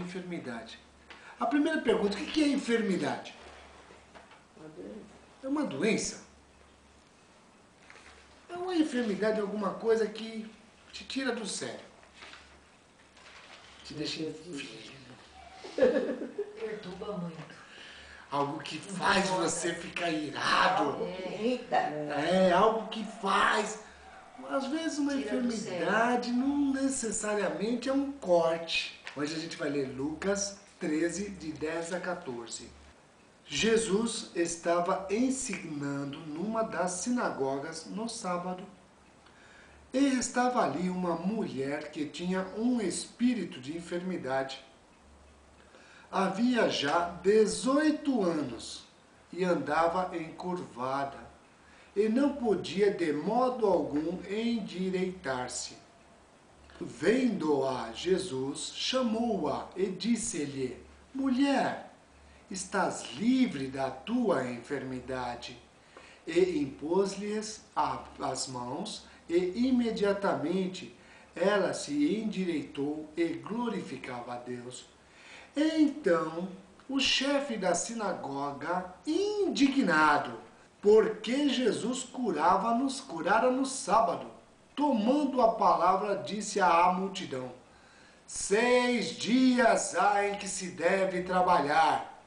enfermidade. A primeira pergunta, o que é enfermidade? É uma doença. É uma enfermidade, alguma coisa que te tira do sério. Te deixa perturba muito. Algo que faz você ficar irado. Algo que faz. Às vezes uma enfermidade não necessariamente é um corte. Hoje a gente vai ler Lucas 13, de 10 a 14. Jesus estava ensinando numa das sinagogas no sábado. E estava ali uma mulher que tinha um espírito de enfermidade. Havia já 18 anos e andava encurvada, e não podia de modo algum endireitar-se. Vendo-a Jesus, chamou-a e disse-lhe: Mulher, estás livre da tua enfermidade. E impôs-lhes as mãos, e imediatamente ela se endireitou e glorificava a Deus. Então, o chefe da sinagoga, indignado, porque Jesus curara no sábado, tomando a palavra, disse à multidão: 6 dias há em que se deve trabalhar.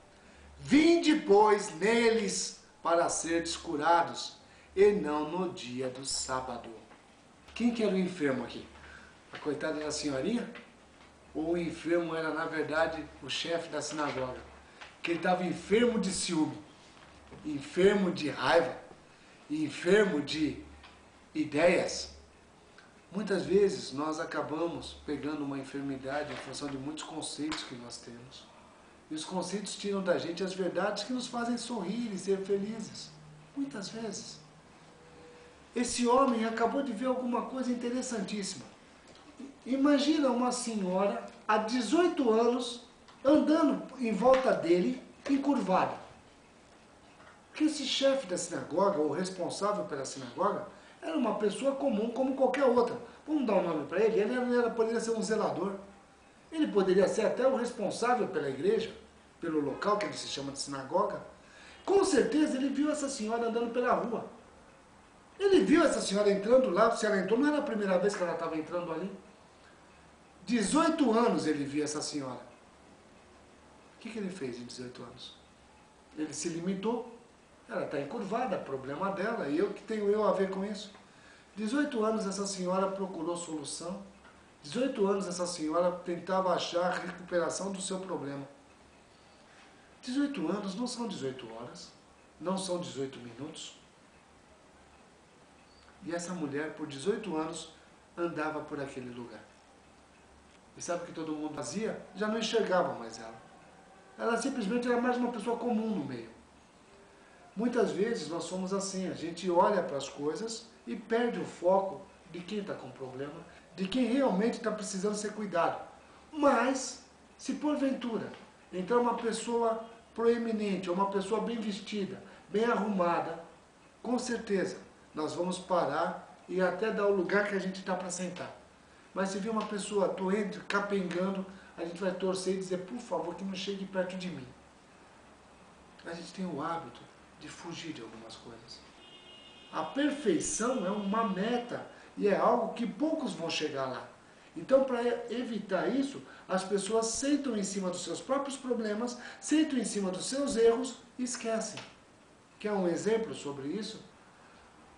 Vinde, pois, neles para serdes curados, e não no dia do sábado. Quem que era o enfermo aqui? A coitada da senhorinha? Ou o enfermo era, na verdade, o chefe da sinagoga? Que ele estava enfermo de ciúme, enfermo de raiva, enfermo de ideias. Muitas vezes nós acabamos pegando uma enfermidade em função de muitos conceitos que nós temos. E os conceitos tiram da gente as verdades que nos fazem sorrir e ser felizes. Muitas vezes. Esse homem acabou de ver alguma coisa interessantíssima. Imagina uma senhora há 18 anos andando em volta dele, encurvada. Porque esse chefe da sinagoga, ou responsável pela sinagoga, era uma pessoa comum como qualquer outra. Vamos dar um nome para ele? Ele poderia ser um zelador. Ele poderia ser até o responsável pela igreja, pelo local que ele se chama de sinagoga. Com certeza ele viu essa senhora andando pela rua. Ele viu essa senhora entrando lá, se ela entrou, não era a primeira vez que ela estava entrando ali. 18 anos ele via essa senhora. O que ele fez em 18 anos? Ele se limitou. Ela está encurvada, problema dela, e que tenho eu a ver com isso? 18 anos essa senhora procurou solução. 18 anos essa senhora tentava achar a recuperação do seu problema. 18 anos não são 18 horas, não são 18 minutos. E essa mulher, por 18 anos, andava por aquele lugar. E sabe o que todo mundo fazia? Já não enxergava mais ela. Ela simplesmente era mais uma pessoa comum no meio. Muitas vezes nós somos assim, a gente olha para as coisas e perde o foco de quem está com problema, de quem realmente está precisando ser cuidado. Mas, se porventura entrar uma pessoa proeminente, uma pessoa bem vestida, bem arrumada, com certeza nós vamos parar e até dar o lugar que a gente está para sentar. Mas se vir uma pessoa doente, capengando, a gente vai torcer e dizer, por favor, que não chegue perto de mim. A gente tem o hábito de fugir de algumas coisas. A perfeição é uma meta e é algo que poucos vão chegar lá. Então, para evitar isso, as pessoas sentam em cima dos seus próprios problemas, sentam em cima dos seus erros e esquecem. Quer um exemplo sobre isso?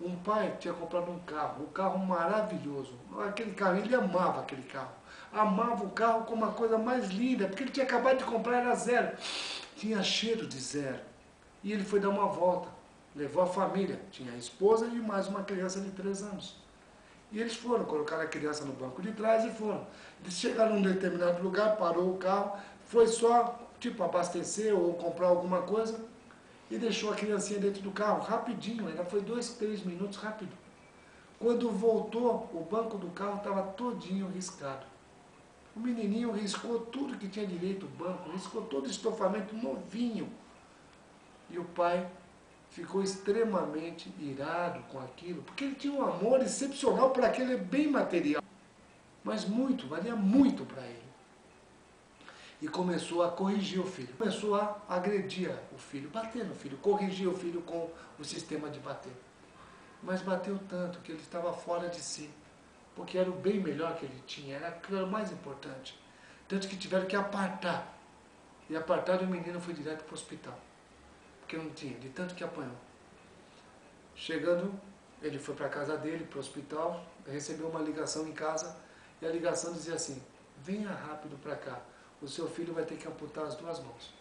Um pai tinha comprado um carro maravilhoso. Aquele carro, ele amava aquele carro. Amava o carro como a coisa mais linda, porque ele tinha acabado de comprar, era zero. Tinha cheiro de zero. E ele foi dar uma volta. Levou a família. Tinha a esposa e mais uma criança de 3 anos. E eles foram, colocaram a criança no banco de trás e foram. Eles chegaram num determinado lugar, parou o carro, foi só, tipo, abastecer ou comprar alguma coisa e deixou a criancinha dentro do carro, rapidinho, ainda foi 2, 3 minutos, rápido. Quando voltou, o banco do carro estava todinho riscado. O menininho riscou tudo que tinha direito, o banco, riscou todo o estofamento novinho. E o pai ficou extremamente irado com aquilo, porque ele tinha um amor excepcional por aquele bem material. Mas muito, valia muito para ele. e começou a corrigir o filho. Começou a agredir o filho, bater no filho, corrigir o filho com o sistema de bater. Mas bateu tanto que ele estava fora de si, porque era o bem melhor que ele tinha, era o mais importante. Tanto que tiveram que apartar. E apartaram e o menino foi direto para o hospital. Porque não tinha, de tanto que apanhou. Chegando, ele foi para a casa dele, para o hospital, recebeu uma ligação em casa, e a ligação dizia assim: venha rápido para cá, o seu filho vai ter que amputar as 2 mãos.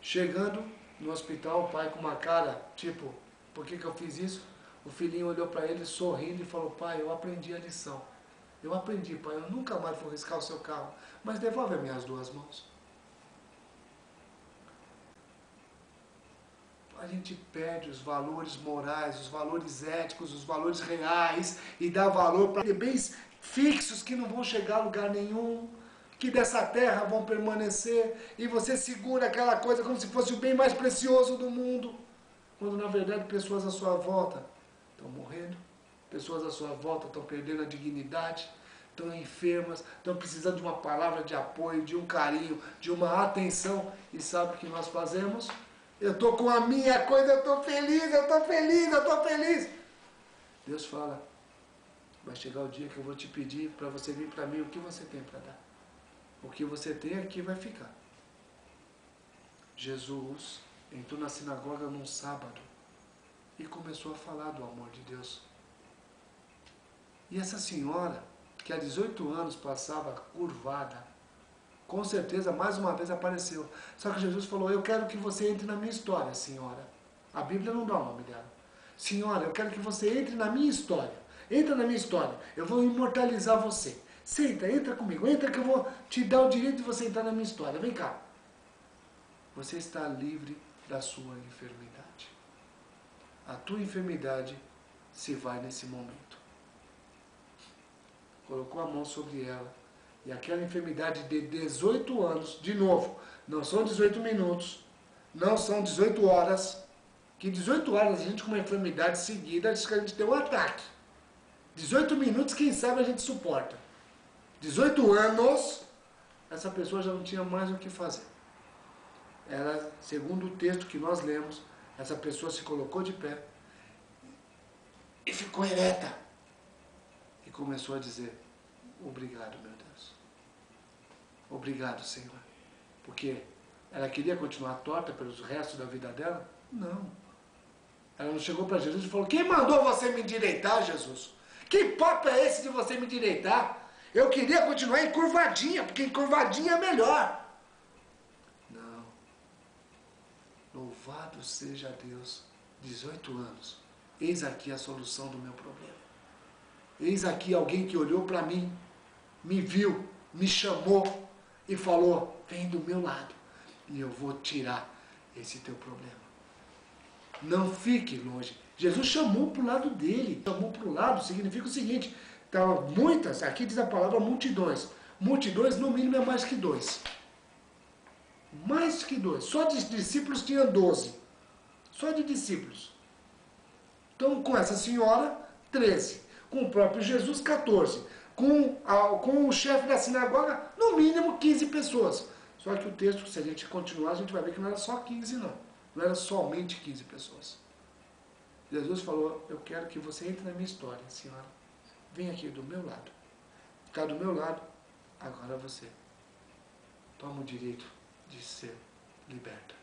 Chegando no hospital, o pai com uma cara, tipo, por que eu fiz isso? O filhinho olhou para ele sorrindo e falou: pai, eu aprendi a lição. Eu aprendi, pai, eu nunca mais vou riscar o seu carro, mas devolve as minhas 2 mãos. A gente perde os valores morais, os valores éticos, os valores reais e dá valor para bens fixos que não vão chegar a lugar nenhum, que dessa terra vão permanecer, e você segura aquela coisa como se fosse o bem mais precioso do mundo, quando na verdade pessoas à sua volta estão morrendo, pessoas à sua volta estão perdendo a dignidade, estão enfermas, estão precisando de uma palavra de apoio, de um carinho, de uma atenção, e sabe o que nós fazemos? Eu estou com a minha coisa, eu estou feliz, eu estou feliz, eu estou feliz. Deus fala: vai chegar o dia que eu vou te pedir para você vir para mim o que você tem para dar. O que você tem aqui vai ficar. Jesus entrou na sinagoga num sábado e começou a falar do amor de Deus. E essa senhora, que há 18 anos passava curvada, com certeza mais uma vez apareceu. Só que Jesus falou: eu quero que você entre na minha história, senhora. A Bíblia não dá o nome dela. Senhora, eu quero que você entre na minha história. Entra na minha história. Eu vou imortalizar você. Senta, entra comigo. Entra que eu vou te dar o direito de você entrar na minha história. Vem cá. Você está livre da sua enfermidade. A tua enfermidade se vai nesse momento. Colocou a mão sobre ela. E aquela enfermidade de 18 anos, de novo, não são 18 minutos, não são 18 horas, que 18 horas a gente com uma enfermidade seguida, diz que a gente tem um ataque. 18 minutos, quem sabe a gente suporta. 18 anos, essa pessoa já não tinha mais o que fazer. Ela, segundo o texto que nós lemos, essa pessoa se colocou de pé e ficou ereta. E começou a dizer: obrigado, meu Deus. Obrigado, Senhor. Porque ela queria continuar torta pelos restos da vida dela? Não. Ela não chegou para Jesus e falou: quem mandou você me endireitar, Jesus? Que papo é esse de você me endireitar? Eu queria continuar encurvadinha, porque encurvadinha é melhor. Não. Louvado seja Deus. 18 anos. Eis aqui a solução do meu problema. Eis aqui alguém que olhou para mim, me viu, me chamou e falou: vem do meu lado e eu vou tirar esse teu problema. Não fique longe. Jesus chamou para o lado dele. Chamou para o lado significa o seguinte: estavam muitas, aqui diz a palavra multidões. Multidões no mínimo é mais que 2. Mais que 2. Só de discípulos tinha 12. Só de discípulos. Então com essa senhora, 13. Com o próprio Jesus, 14. Com o chefe da sinagoga, no mínimo 15 pessoas. Só que o texto, se a gente continuar, a gente vai ver que não era só 15 não. Não era somente 15 pessoas. Jesus falou: eu quero que você entre na minha história, senhora. Vem aqui do meu lado. Ficar do meu lado, agora você toma o direito de ser liberta.